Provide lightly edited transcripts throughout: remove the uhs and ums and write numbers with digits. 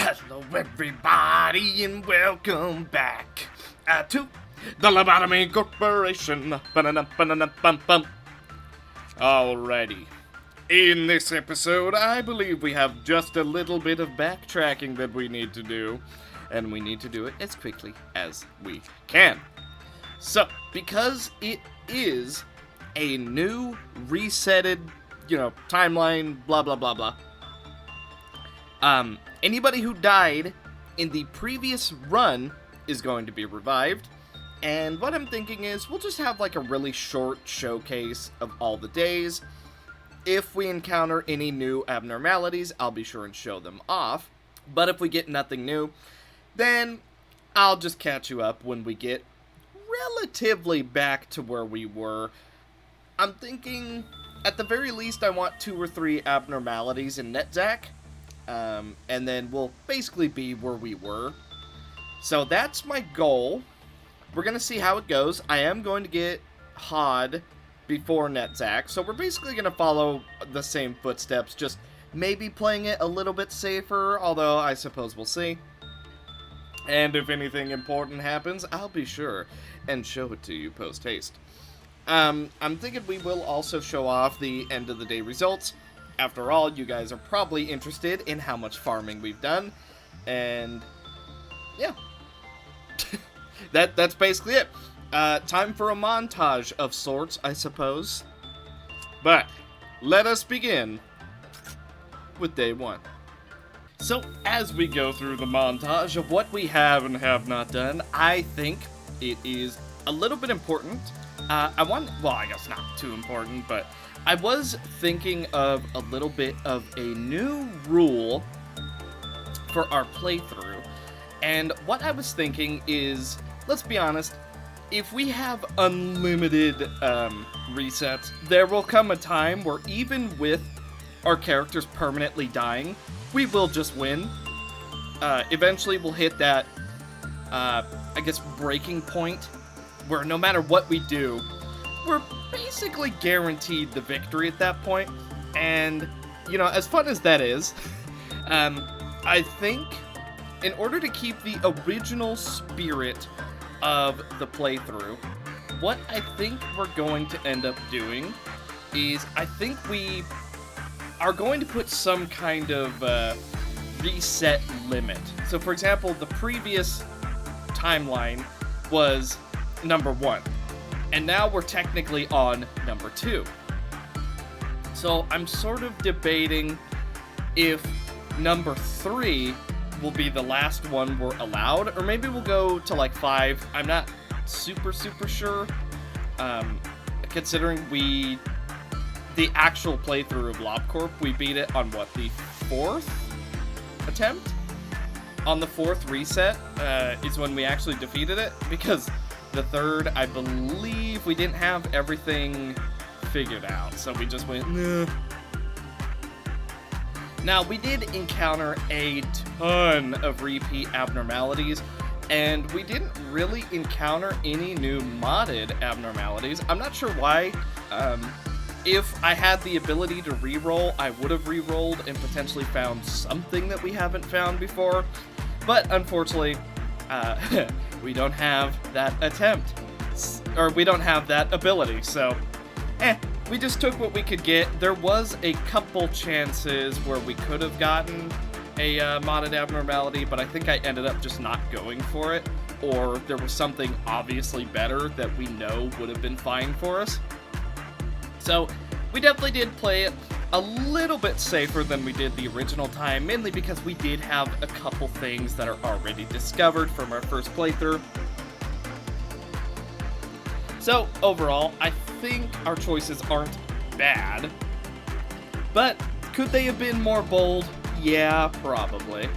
Hello everybody and welcome back to the Lobotomy Corporation. Ba-da-dum-ba-da-dum-bum-bum. Alrighty. In this episode, I believe we have just a little bit of backtracking that we need to do, and we need to do it as quickly as we can. So, because it is a new, resetted, timeline, blah blah blah blah, anybody who died in the previous run is going to be revived, and what I'm thinking is we'll just have like a really short showcase of all the days. If we encounter any new abnormalities, I'll be sure and show them off, but if we get nothing new, then I'll just catch you up when we get relatively back to where we were. I'm thinking, at the very least, I want 2 or 3 abnormalities in Netzach. And then we'll basically be where we were. So that's my goal. We're going to see how it goes. I am going to get HOD before Netzach, so we're basically going to follow the same footsteps, just maybe playing it a little bit safer, although I suppose we'll see. And if anything important happens, I'll be sure and show it to you post-haste. I'm thinking we will also show off the end of the day results. After all, you guys are probably interested in how much farming we've done, and yeah, that's basically it. Time for a montage of sorts, I suppose. But let us begin with day 1. So, as we go through the montage of what we have and have not done, I think it is a little bit important. I guess not too important, but I was thinking of a little bit of a new rule for our playthrough, and what I was thinking is, let's be honest, if we have unlimited resets, there will come a time where even with our characters permanently dying, we will just win. Eventually we'll hit that, breaking point, where no matter what we do, we're basically guaranteed the victory at that point. And, as fun as that is, I think in order to keep the original spirit of the playthrough, what I think we're going to end up doing is I think we are going to put some kind of reset limit. So, for example, the previous timeline was number 1. And now we're technically on number 2. So I'm sort of debating if number 3 will be the last one we're allowed, or maybe we'll go to like 5. I'm not super sure. Considering the actual playthrough of LobCorp, we beat it on what, the 4th attempt? On the 4th reset is when we actually defeated it, because the 3rd, I believe we didn't have everything figured out, so we just went, nah. Now, we did encounter a ton of repeat abnormalities, and we didn't really encounter any new modded abnormalities. I'm not sure why. If I had the ability to reroll, I would have rerolled and potentially found something that we haven't found before, but unfortunately, we don't have that attempt, or we don't have that ability, so, we just took what we could get. There was a couple chances where we could have gotten a modded abnormality, but I think I ended up just not going for it, or there was something obviously better that we know would have been fine for us. So, we definitely did play it a little bit safer than we did the original time, mainly because we did have a couple things that are already discovered from our first playthrough. So, overall, I think our choices aren't bad, but could they have been more bold? Yeah, probably.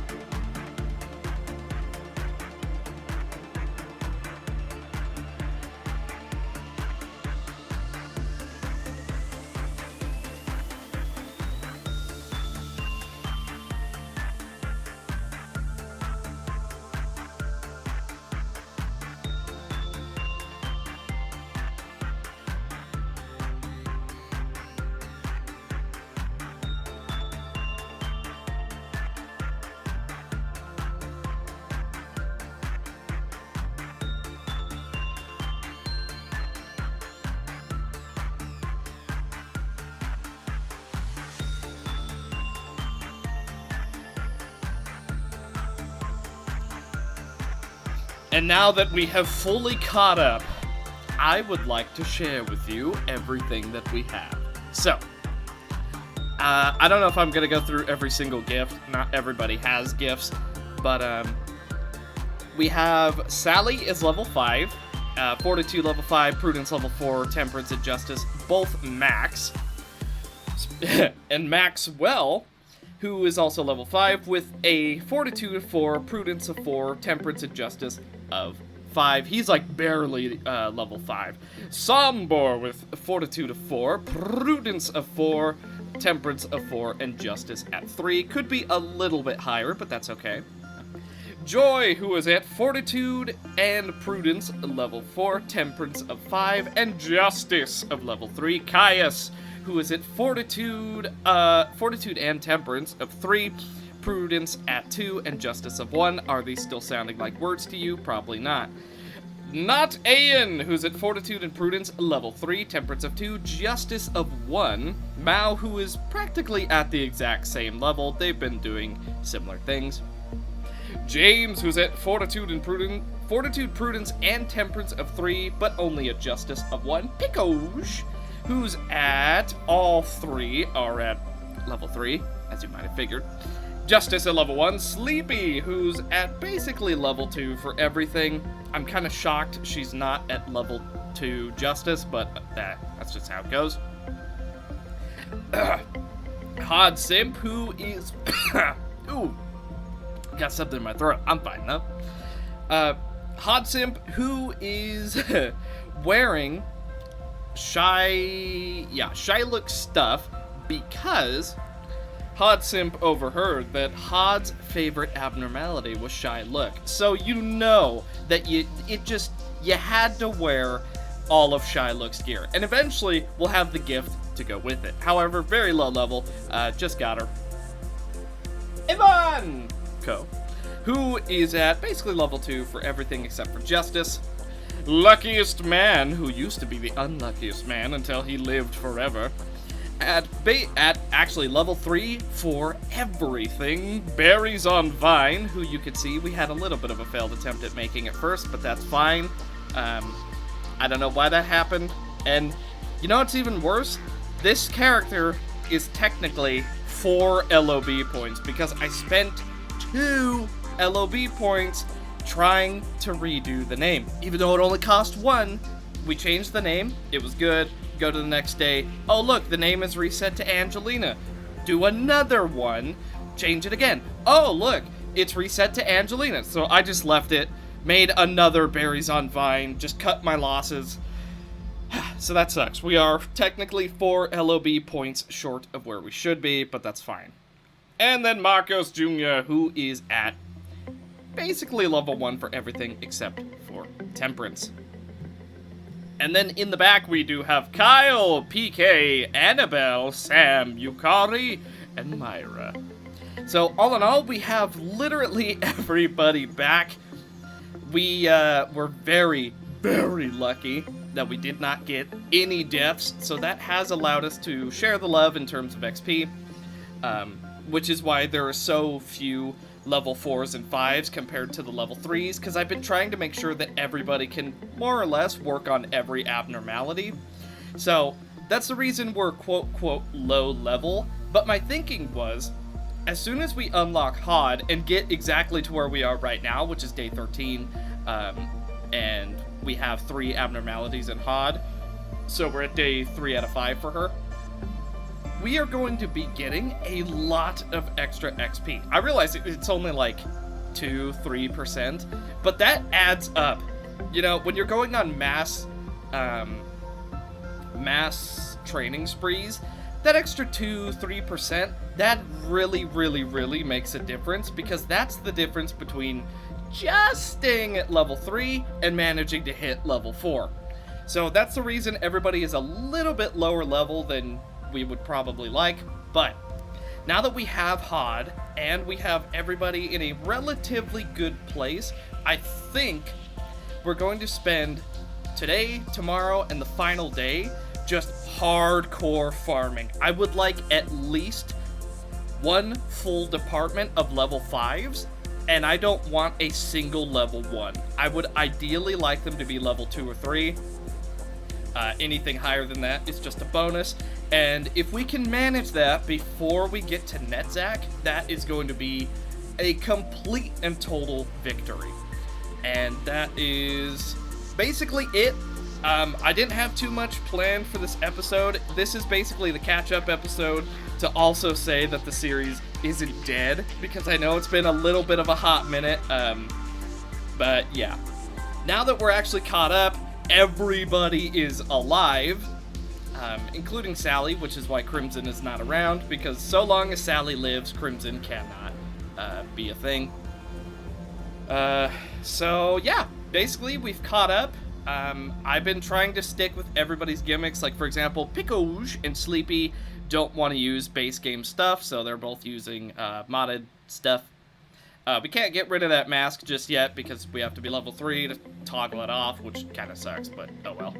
And now that we have fully caught up, I would like to share with you everything that we have. So, I don't know if I'm going to go through every single gift. Not everybody has gifts. But, we have Sally is level 5. Fortitude level 5. Prudence level 4. Temperance and Justice both max. And Maxwell, who is also level 5, with a Fortitude of 4, Prudence of 4, Temperance and Justice of 5. He's like barely level 5. Sombor with Fortitude of 4, Prudence of 4, Temperance of 4, and Justice at 3. Could be a little bit higher, but that's okay. Joy, who is at Fortitude and Prudence level 4, Temperance of 5, and Justice of level 3. Caius, who is at Fortitude and Temperance of 3, Prudence at 2, and Justice of 1. Are these still sounding like words to you? Probably not. Not Ayan, who's at Fortitude and Prudence level 3, Temperance of 2, Justice of 1. Mao, who is practically at the exact same level. They've been doing similar things. James, who's at Fortitude, Prudence, and Temperance of 3, but only a Justice of 1. Picoge, who's at all 3 are at level 3, as you might have figured. Justice at level 1. Sleepy, who's at basically level 2 for everything. I'm kind of shocked she's not at level 2 Justice, but that's just how it goes. Hod Simp, who is... Ooh, got something in my throat. I'm fine, though. Hod Simp, who is wearing Shylock stuff because Hod Simp overheard that Hod's favorite abnormality was Shylock. So you know that you had to wear all of Shylock's gear. And eventually we'll have the gift to go with it. However, very low level, just got her. Ivan Co, who is at basically level 2 for everything except for Justice. Luckiest Man, who used to be the unluckiest man until he lived forever, at actually level 3 for everything. Berries on Vine, who you could see we had a little bit of a failed attempt at making at first, but that's fine. I don't know why that happened. And you know what's even worse? This character is technically 4 LOB points because I spent 2 LOB points trying to redo the name. Even though it only cost 1, we changed the name. It was good. Go to the next day. Oh, look, the name is reset to Angelina. Do another one. Change it again. Oh, look, it's reset to Angelina. So I just left it, made another Berries on Vine, just cut my losses. So that sucks. We are technically 4 LOB points short of where we should be, but that's fine. And then Marcos Jr., who is at basically level 1 for everything except for Temperance. And then in the back we do have Kyle, PK, Annabelle, Sam, Yukari, and Myra. So all in all, we have literally everybody back. We were very, very lucky that we did not get any deaths, so that has allowed us to share the love in terms of XP, which is why there are so few level 4s and 5s compared to the level 3s, because I've been trying to make sure that everybody can more or less work on every abnormality. So that's the reason we're quote-quote low level, but my thinking was, as soon as we unlock Hod and get exactly to where we are right now, which is day 13, and we have 3 abnormalities in Hod, so we're at day 3 out of 5 for her, we are going to be getting a lot of extra XP. I realize it's only like 2-3%, but that adds up. You know, when you're going on mass training sprees, that extra 2-3%, that really makes a difference, because that's the difference between just staying at level 3 and managing to hit level 4. So that's the reason everybody is a little bit lower level than we would probably like, but now that we have Hod and we have everybody in a relatively good place, I think we're going to spend today, tomorrow, and the final day just hardcore farming. I would like at least 1 full department of level 5s, and I don't want a single level 1. I would ideally like them to be level 2 or 3. Anything higher than that is just a bonus. And if we can manage that before we get to Netzach, that is going to be a complete and total victory. And that is basically it. I didn't have too much planned for this episode. This is basically the catch-up episode to also say that the series isn't dead, because I know it's been a little bit of a hot minute. But yeah, now that we're actually caught up, everybody is alive, including Sally, which is why Crimson is not around, because so long as Sally lives, Crimson cannot be a thing. So yeah, basically we've caught up. I've been trying to stick with everybody's gimmicks. Like, for example, Pickouge and Sleepy don't want to use base game stuff, so they're both using modded stuff. We can't get rid of that mask just yet because we have to be level 3 to toggle it off, which kind of sucks, but oh well.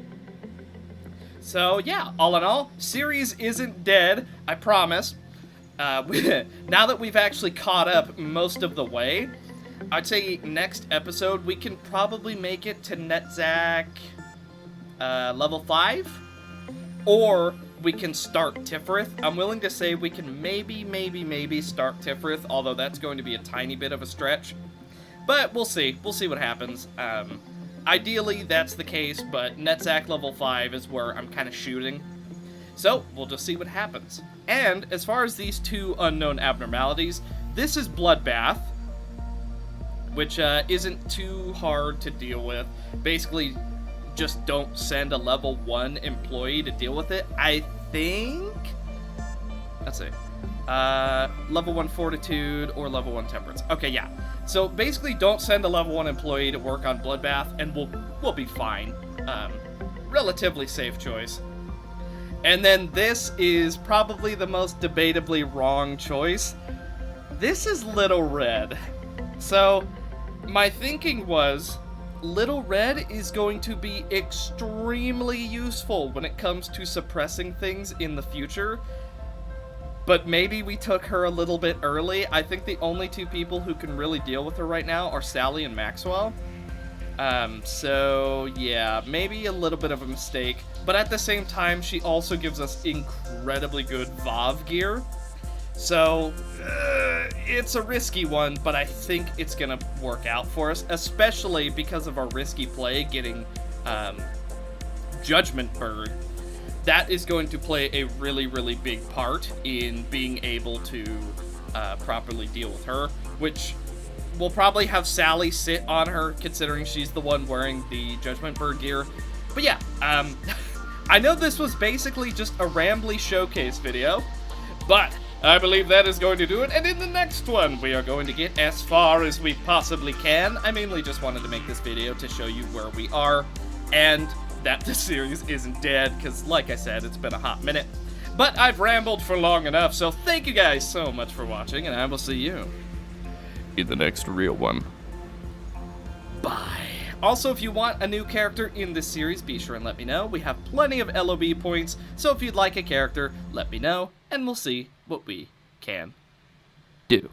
So yeah, all in all, series isn't dead, I promise. Now that we've actually caught up most of the way, I'd say next episode we can probably make it to Netzach level 5, or we can start Tiferet. I'm willing to say we can maybe start Tiferet, although that's going to be a tiny bit of a stretch. But we'll see. We'll see what happens. Ideally, that's the case, but Netzach level 5 is where I'm kind of shooting. So, we'll just see what happens. And, as far as these 2 unknown abnormalities, this is Bloodbath, which isn't too hard to deal with. Basically, just don't send a level 1 employee to deal with it. I think... Let's see. Level 1 Fortitude or level 1 Temperance. Okay, yeah. So basically, don't send a level 1 employee to work on Bloodbath, and we'll be fine. Relatively safe choice. And then this is probably the most debatably wrong choice. This is Little Red. So, my thinking was, Little Red is going to be extremely useful when it comes to suppressing things in the future. But maybe we took her a little bit early. I think the only 2 people who can really deal with her right now are Sally and Maxwell. So yeah, maybe a little bit of a mistake. But at the same time, she also gives us incredibly good VOV gear. So, it's a risky one, but I think it's gonna work out for us, especially because of our risky play getting Judgment Bird. That is going to play a really, really big part in being able to properly deal with her, which we'll probably have Sally sit on her, considering she's the one wearing the Judgment Bird gear. But yeah, I know this was basically just a rambly showcase video, but I believe that is going to do it, and in the next one, we are going to get as far as we possibly can. I mainly just wanted to make this video to show you where we are, and that the series isn't dead, because like I said, it's been a hot minute. But I've rambled for long enough, so thank you guys so much for watching, and I will see you in the next real one. Bye. Also, if you want a new character in this series, be sure and let me know. We have plenty of LOB points, so if you'd like a character, let me know, and we'll see what we can do.